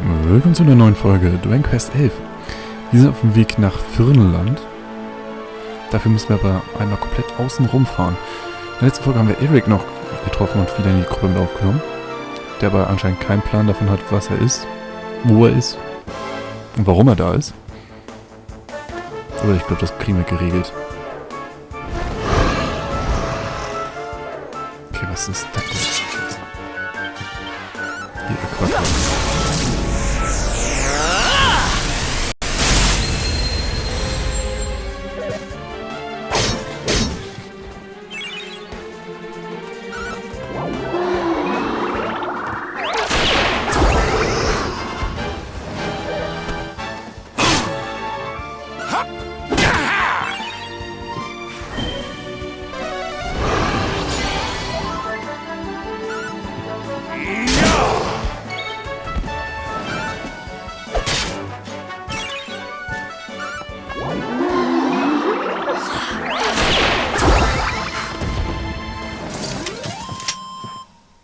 Willkommen zu einer neuen Folge Dragon Quest 11. Wir sind auf dem Weg nach Firnland. Dafür müssen wir aber einmal komplett außen rumfahren. In der letzten Folge haben wir Eric noch getroffen und wieder in die Gruppe mit aufgenommen. Der aber anscheinend keinen Plan davon hat, was er ist, wo er ist und warum er da ist. Aber ich glaube, das kriegen wir geregelt. Okay, was ist das denn? Hier, Aquator.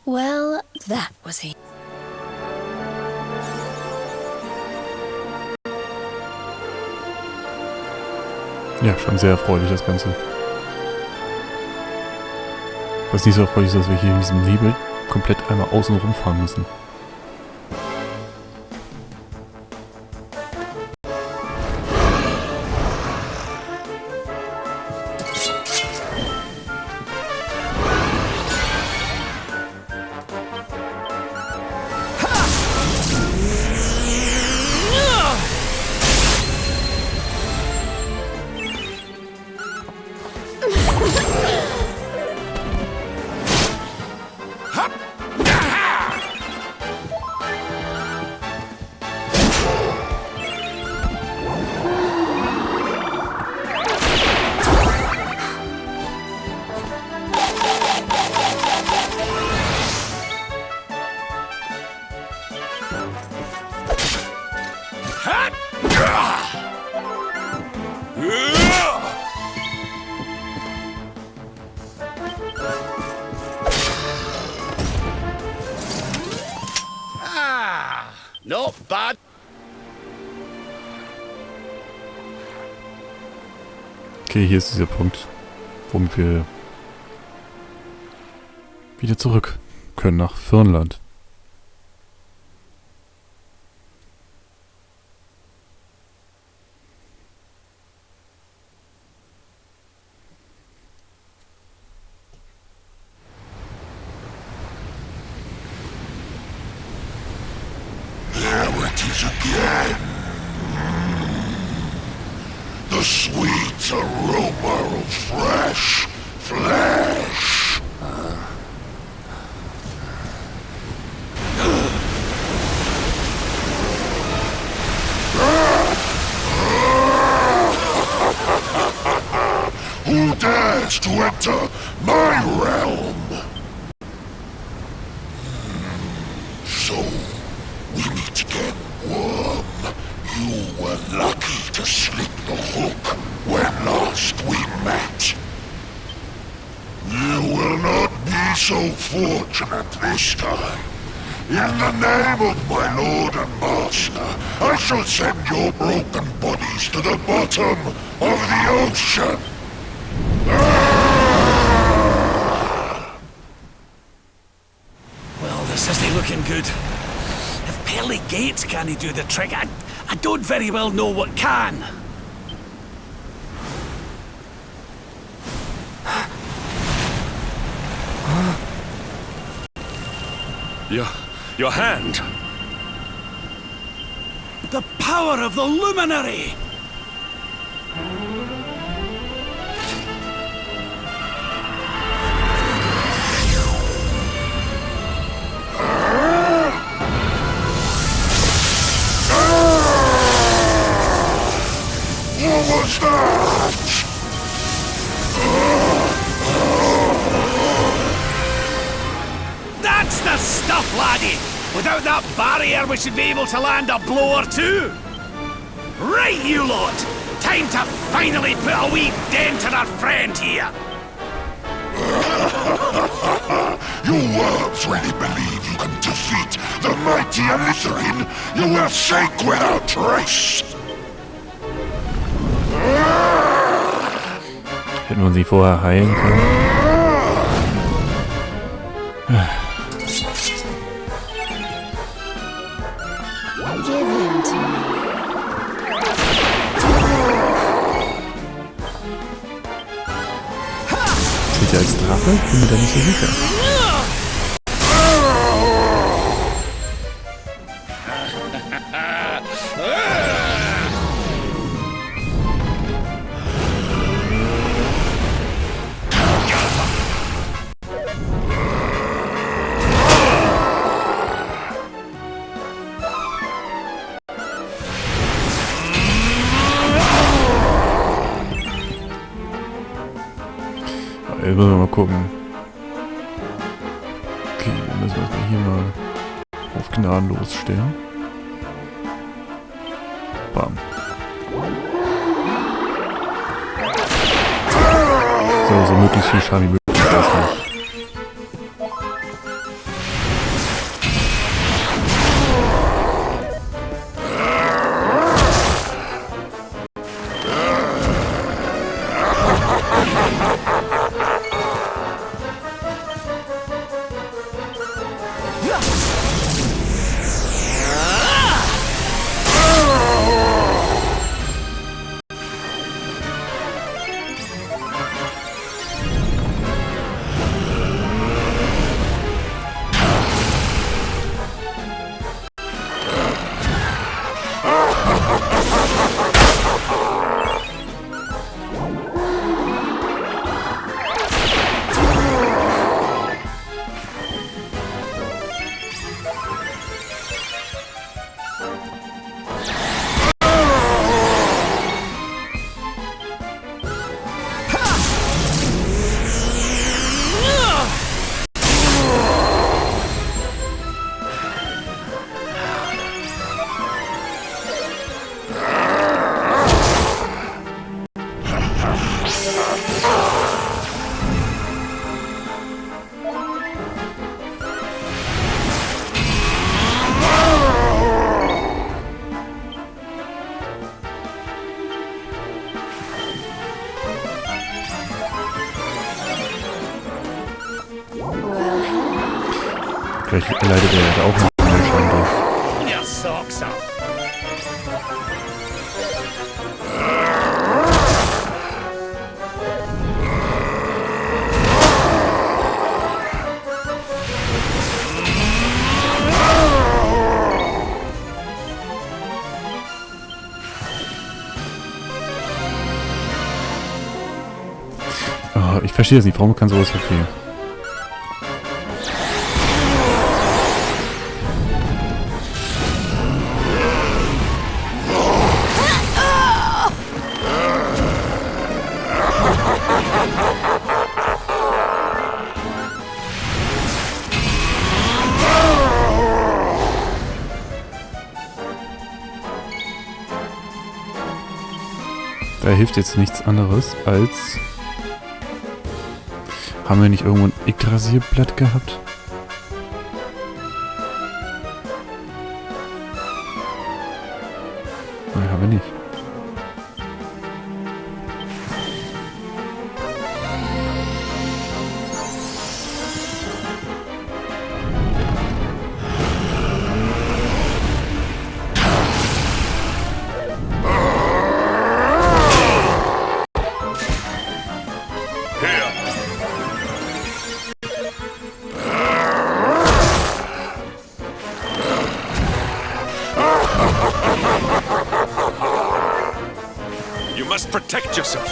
Well, that was he. Ja, schon sehr erfreulich das Ganze. Was nicht so erfreulich ist, dass wir hier in diesem Nebel komplett einmal außen rumfahren müssen. Not bad. Okay, hier ist dieser Punkt, womit wir wieder zurück können nach Firnland. Again. The sweet aroma of fresh flesh. Who dares to enter my realm? So, we meet again. Worm, you were lucky to slip the hook when last we met. You will not be so fortunate this time. In the name of my lord and master, I shall send your broken bodies to the bottom of the ocean. Well, this isn't looking good. If pearly gates can't do the trick, I don't very well know what can. Your hand. The power of the luminary. What was that? That's the stuff, laddie! Without that barrier, we should be able to land a blow or two. Right, you lot! Time to finally put a wee dent in our friend here. You worms really believe you can defeat the mighty Alizarin, you will sink without trace. Hätten wir sie vorher heilen können. Give him to me. Steht ja als Drache? Bin mir da nicht so sicher. Jetzt müssen wir mal gucken. Okay, dann müssen wir hier mal auf gnadenlos stellen. Bam. So möglichst viel Schaden wie möglich lassen. Vielleicht leidet er ja auch noch einen Schaden durch. Your socks up. Oh, ich verstehe das nicht. Warum kann sowas verfehlen? Da hilft jetzt nichts anderes als... Haben wir nicht irgendwo ein Yggdrasilblatt gehabt? Nein, haben wir nicht. You must protect yourself.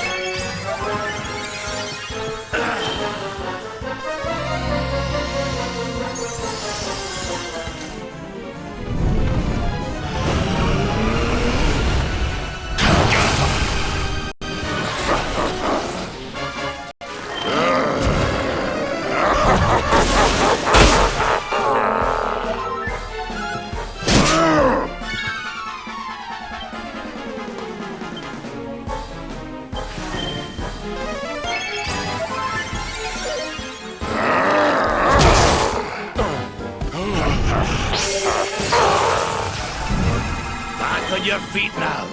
Back on your feet now.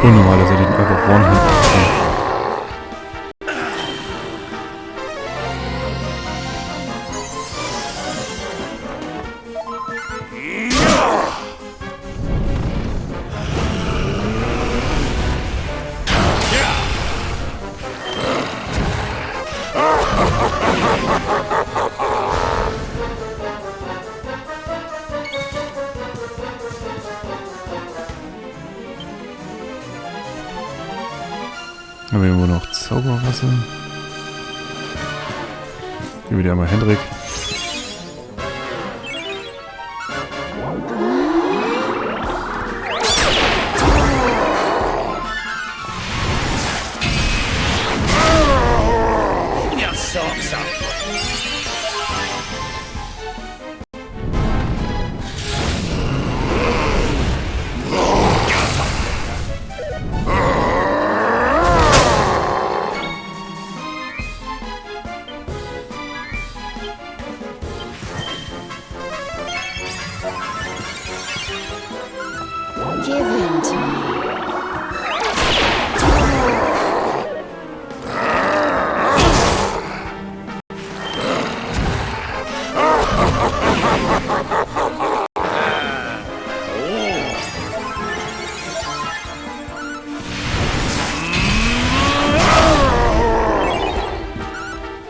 Unnormal, dass er den einfach One-Hit kann. Haben wir irgendwo noch Zauberwasser? Hier wieder einmal Hendrik. Your socks up. Give in to me.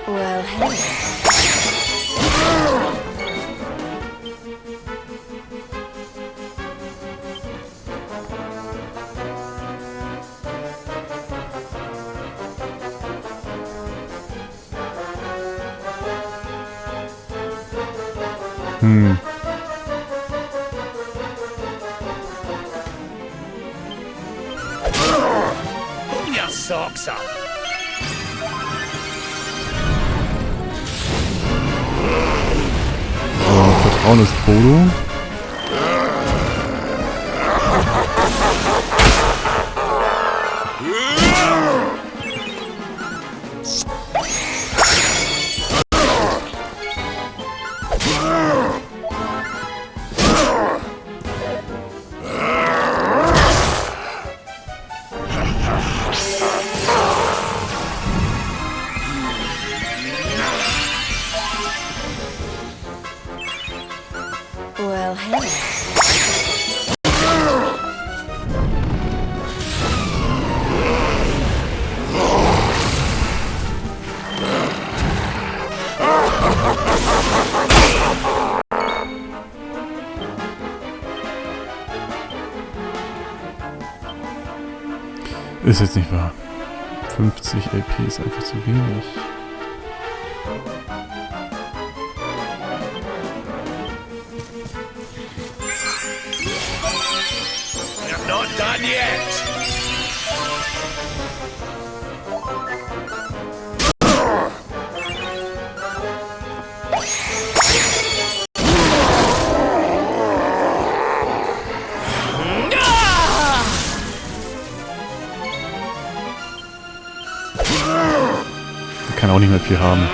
Well, hey. Pull your socks up. So, Vertrauen ist Bodo. Well, hey. Ist jetzt nicht wahr. 50 LP ist einfach zu wenig. You're not done yet. Der kann auch nicht mehr viel haben.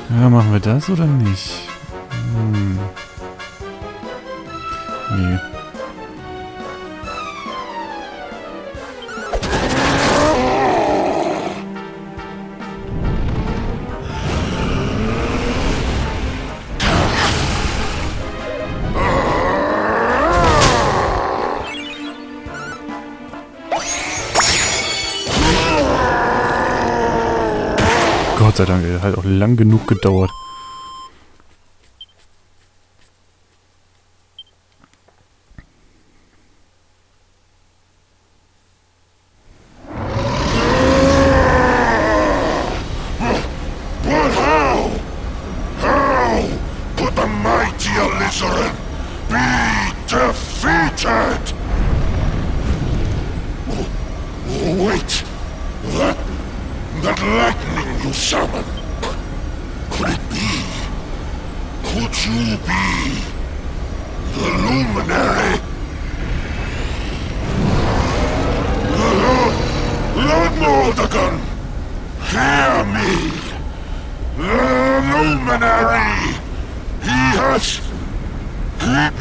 Ja, machen wir das oder nicht? Nee. Gott sei Dank, ey, hat auch lang genug gedauert. But how? How could the mighty Alizarin be defeated? Oh, wait. That lightning you summoned. Could it be? Could you be the luminary? Lord Mordegon, hear me. The luminary. He has... No!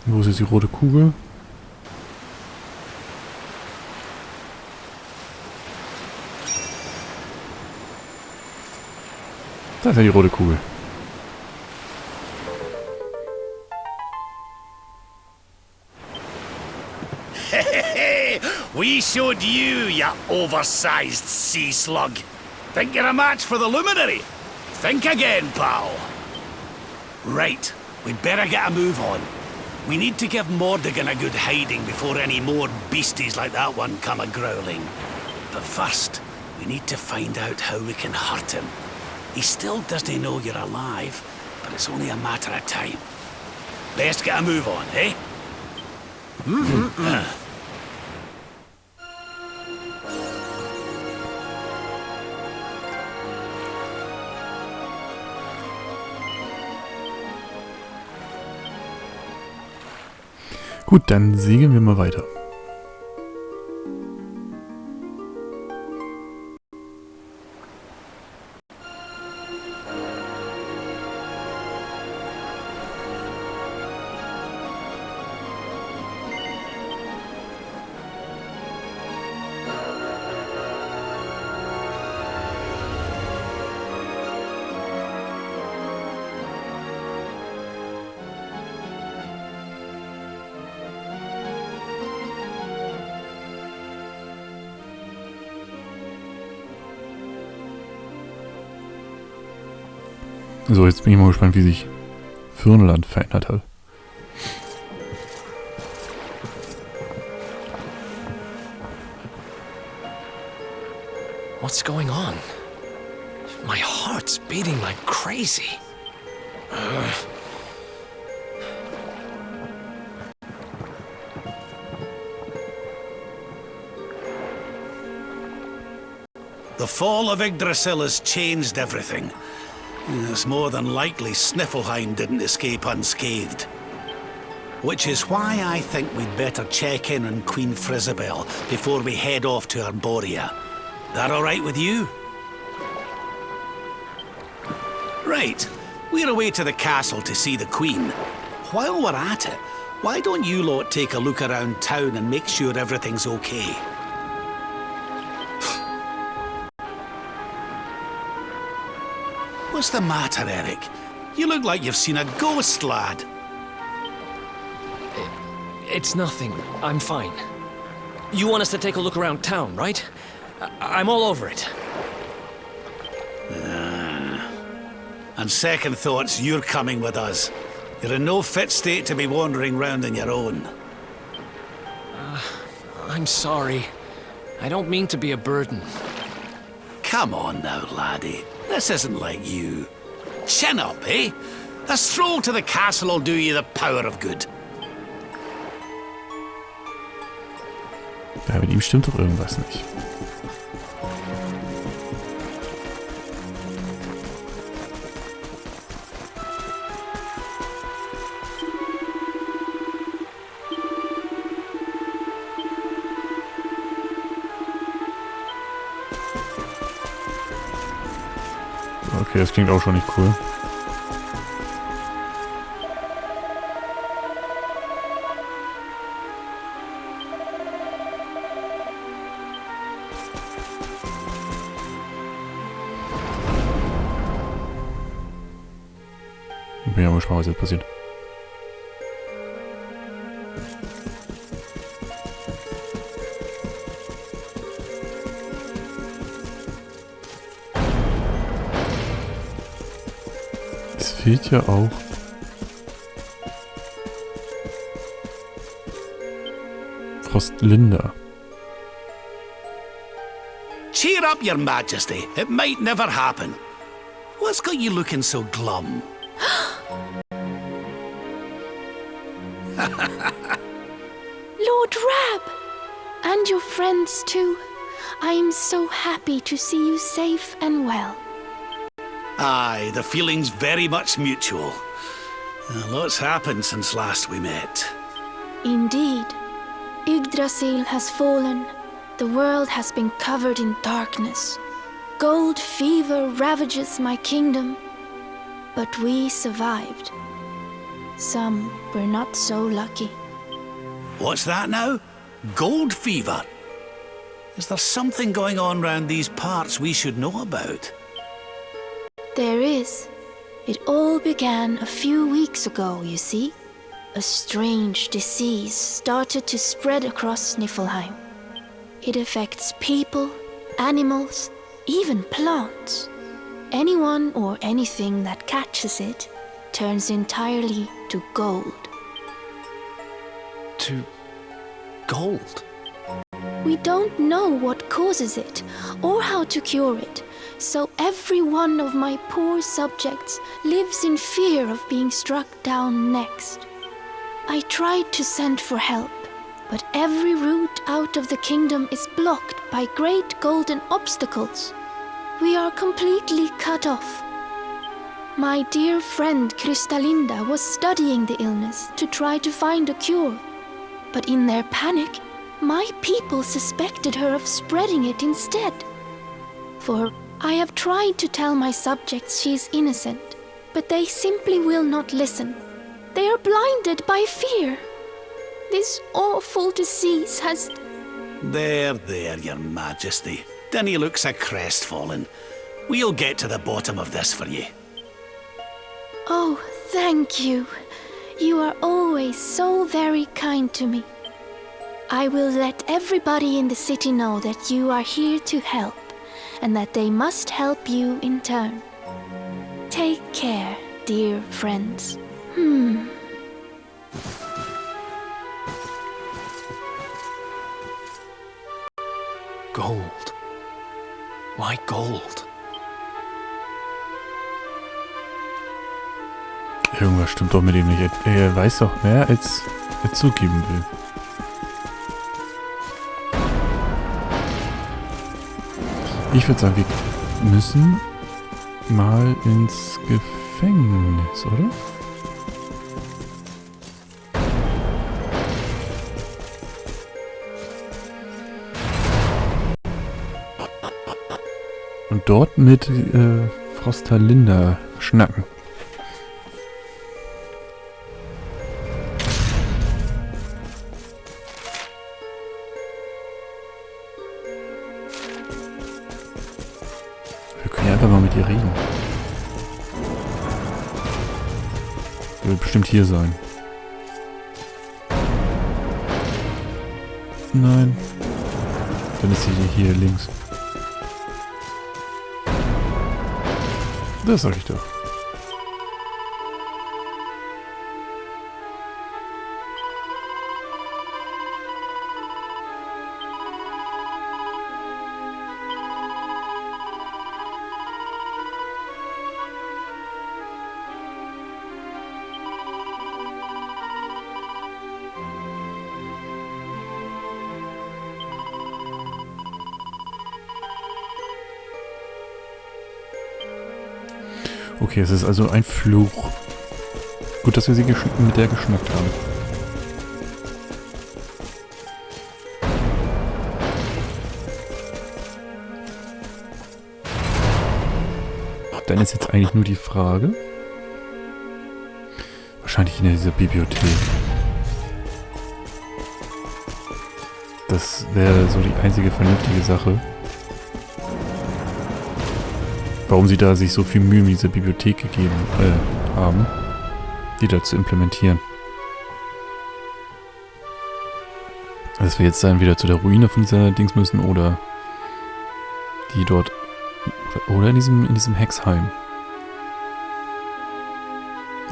Wo ist jetzt die rote Kugel? Da ist ja die rote Kugel. We showed you, you oversized sea slug. Think you're a match for the luminary? Think again, pal. Right, we'd better get a move on. We need to give Mordegon a good hiding before any more beasties like that one come a-growling. But first, we need to find out how we can hurt him. He still doesn't know you're alive, but it's only a matter of time. Best get a move on, eh? Gut, dann segeln wir mal weiter. So, jetzt bin ich mal gespannt, wie sich Firnland verändert hat. What's going on? My heart's beating like crazy. The fall of Yggdrasil has changed everything. It's more than likely Sniffleheim didn't escape unscathed. Which is why I think we'd better check in on Queen Frizabel before we head off to Arborea. That all right with you? Right. We're away to the castle to see the Queen. While we're at it, why don't you lot take a look around town and make sure everything's okay? What's the matter, Eric? You look like you've seen a ghost, lad. It's nothing. I'm fine. You want us to take a look around town, right? I'm all over it. And second thoughts, you're coming with us. You're in no fit state to be wandering round on your own. I'm sorry. I don't mean to be a burden. Come on now, laddie. This isn't like you. Chin up, eh? A stroll to the castle will do you the power of good. Ja, mit ihm stimmt doch irgendwas nicht. Okay, das klingt auch schon nicht cool. Ich bin ja mal gespannt, was jetzt passiert. steht ja auch. Frostlinda. Cheer up, Your Majesty. It might never happen. What's got you looking so glum? Lord Rab! And your friends too. I am so happy to see you safe and well. Aye, the feeling's very much mutual. A lot's happened since last we met. Indeed. Yggdrasil has fallen. The world has been covered in darkness. Gold fever ravages my kingdom. But we survived. Some were not so lucky. What's that now? Gold fever? Is there something going on round these parts we should know about? There is. It all began a few weeks ago, you see. A strange disease started to spread across Niflheim. It affects people, animals, even plants. Anyone or anything that catches it turns entirely to gold. To gold? We don't know what causes it or how to cure it, so every one of my poor subjects lives in fear of being struck down next. I tried to send for help, but every route out of the kingdom is blocked by great golden obstacles. We are completely cut off. My dear friend Krystalinda was studying the illness to try to find a cure, but in their panic, my people suspected her of spreading it instead. For I have tried to tell my subjects she is innocent, but they simply will not listen. They are blinded by fear. This awful disease has... There, Your Majesty. Dinny looks a crestfallen. We'll get to the bottom of this for you. Oh, thank you. You are always so very kind to me. I will let everybody in the city know that you are here to help, and that they must help you in turn. Take care, dear friends. Gold. Why gold? Irgendwas stimmt doch mit ihm nicht. Er weiß doch mehr, als er zugeben will. Ich würde sagen, wir müssen mal ins Gefängnis, oder? Und dort mit Frostlinda schnacken. Wir können ja einfach mal mit ihr reden. Die wird bestimmt hier sein. Nein. Dann ist sie hier links. Das sag ich doch. Okay, es ist also ein Fluch. Gut, dass wir sie mit der geschnackt haben. Dann ist jetzt eigentlich nur die Frage. Wahrscheinlich in dieser Bibliothek. Das wäre so die einzige vernünftige Sache. Warum sie da sich so viel Mühe in diese Bibliothek gegeben haben, die da zu implementieren. Dass wir jetzt dann wieder zu der Ruine von dieser Dings müssen oder die dort oder in diesem Hexheim.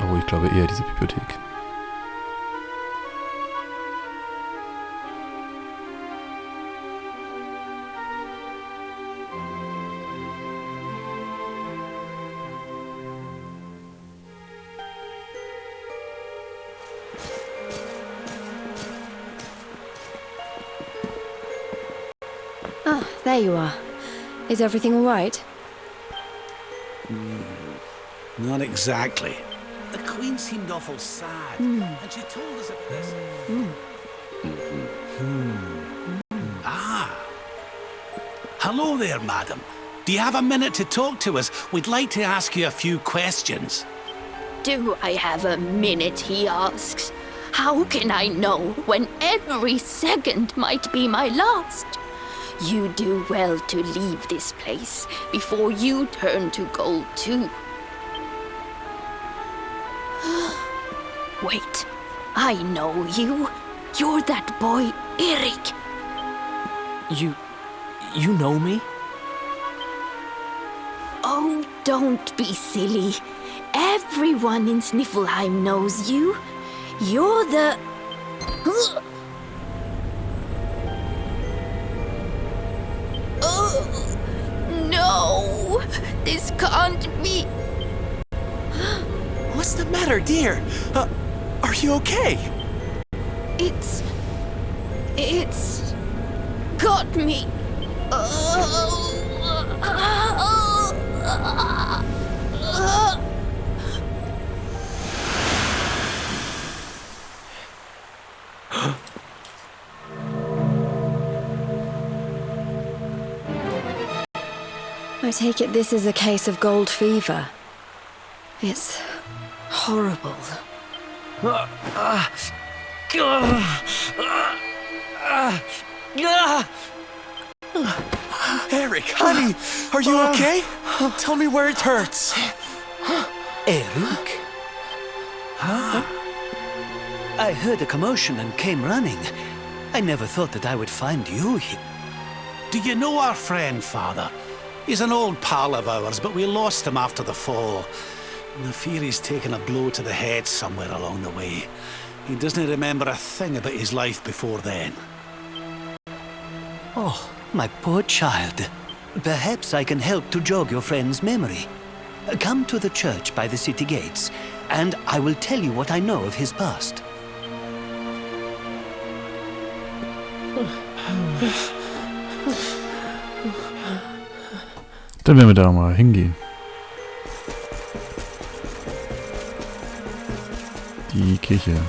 Oh, ich glaube eher diese Bibliothek. Ah, there you are. Is everything all right? Not exactly. The Queen seemed awful sad, and she told us about this. Ah. Hello there, madam. Do you have a minute to talk to us? We'd like to ask you a few questions. Do I have a minute, he asks. How can I know when every second might be my last? You do well to leave this place before you turn to gold too. Wait, I know you. You're that boy, Eric. You know me? Oh, don't be silly. Everyone in Sniffelheim knows you. You're the... No! This can't be... What's the matter, dear? Are you okay? It's got me. I take it this is a case of gold fever. It's horrible. Eric, honey, are you okay? Tell me where it hurts. Eric? I heard a commotion and came running. I never thought that I would find you here. Do you know our friend, Father? He's an old pal of ours, but we lost him after the fall. And I fear he's taken a blow to the head somewhere along the way. He doesn't remember a thing about his life before then. Oh, my poor child. Perhaps I can help to jog your friend's memory. Come to the church by the city gates, and I will tell you what I know of his past. Dann werden wir da mal hingehen. Die Kirche.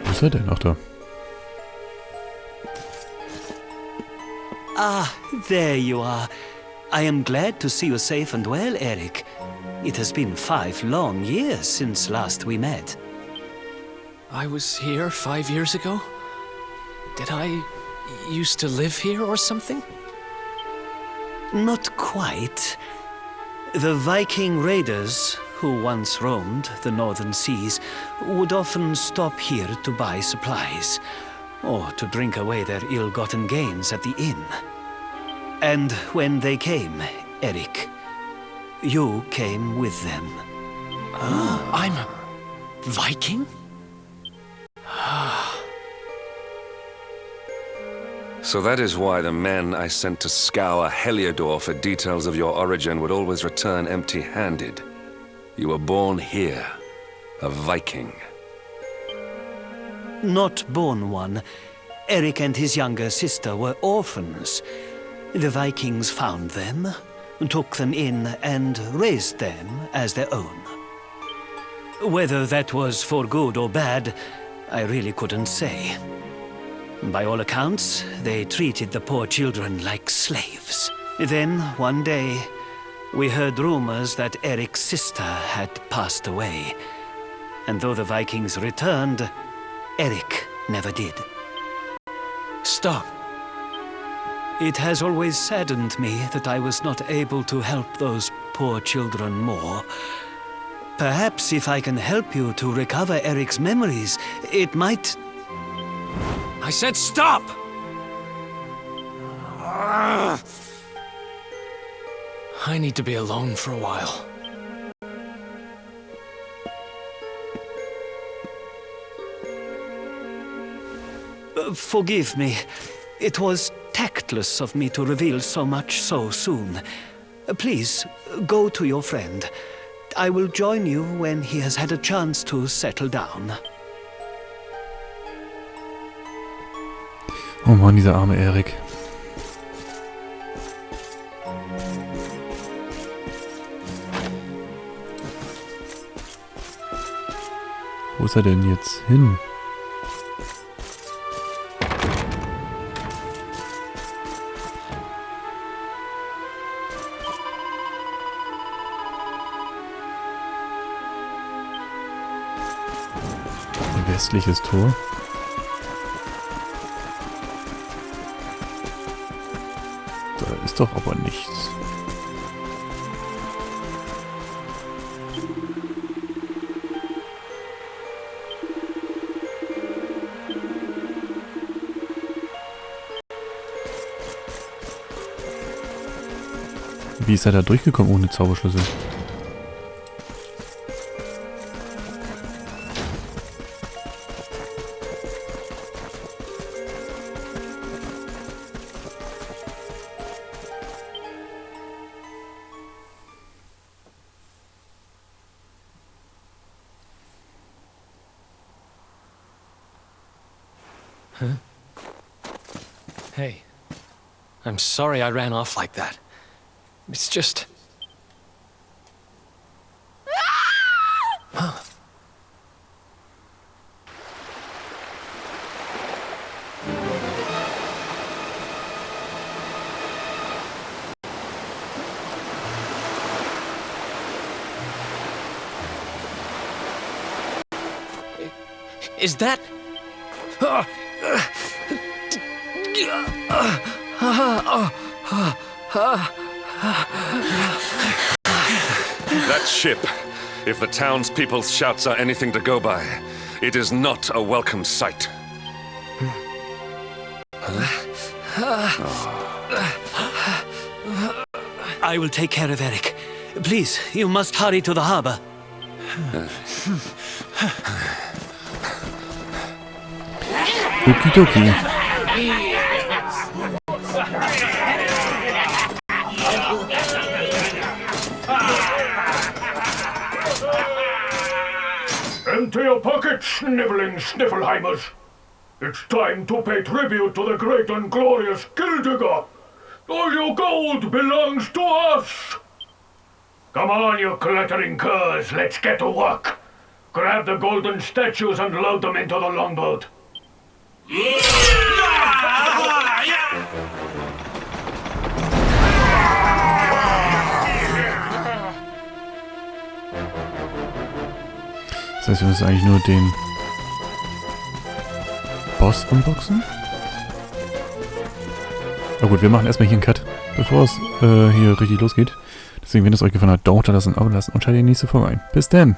Was ist er denn? Ach da. Ah, there you are. I am glad to see you safe and well, Eric. It has been 5 long years since last we met. I was here 5 years ago? Did I used to live here or something? Not quite. The Viking raiders, who once roamed the northern seas, would often stop here to buy supplies, or to drink away their ill-gotten gains at the inn. And when they came, Eric, you came with them. I'm a Viking? So that is why the men I sent to scour Heliodor for details of your origin would always return empty-handed. You were born here, a Viking. Not born one. Eric and his younger sister were orphans. The Vikings found them, took them in, and raised them as their own. Whether that was for good or bad, I really couldn't say. By all accounts, they treated the poor children like slaves. Then, one day, we heard rumors that Eric's sister had passed away. And though the Vikings returned, Eric never did. Stop. It has always saddened me that I was not able to help those poor children more. Perhaps if I can help you to recover Eric's memories, it might... I said stop! I need to be alone for a while. Forgive me. It was tactless of me to reveal so much so soon. Please, go to your friend. I will join you when he has had a chance to settle down. Oh Mann, dieser arme Erik. Wo ist er denn jetzt hin? Ein westliches Tor. Da ist doch aber nichts. Wie ist er da durchgekommen ohne Zauberschlüssel? Huh? Hey, I'm sorry I ran off like that. It's just... Huh. Is that... That ship, if the townspeople's shouts are anything to go by, it is not a welcome sight. I will take care of Eric. Please, you must hurry to the harbor. Okidoki. Empty your pockets, sniveling Sniffelheimers. It's time to pay tribute to the great and glorious Gildigger. All your gold belongs to us. Come on, you clattering curs, let's get to work. Grab the golden statues and load them into the longboat. Das heißt, wir müssen eigentlich nur den Boss unboxen? Na gut, wir machen erstmal hier einen Cut, bevor es hier richtig losgeht. Deswegen, wenn es euch gefallen hat, Daumen da lassen, Abo lassen und schaltet die nächste Folge ein. Bis dann!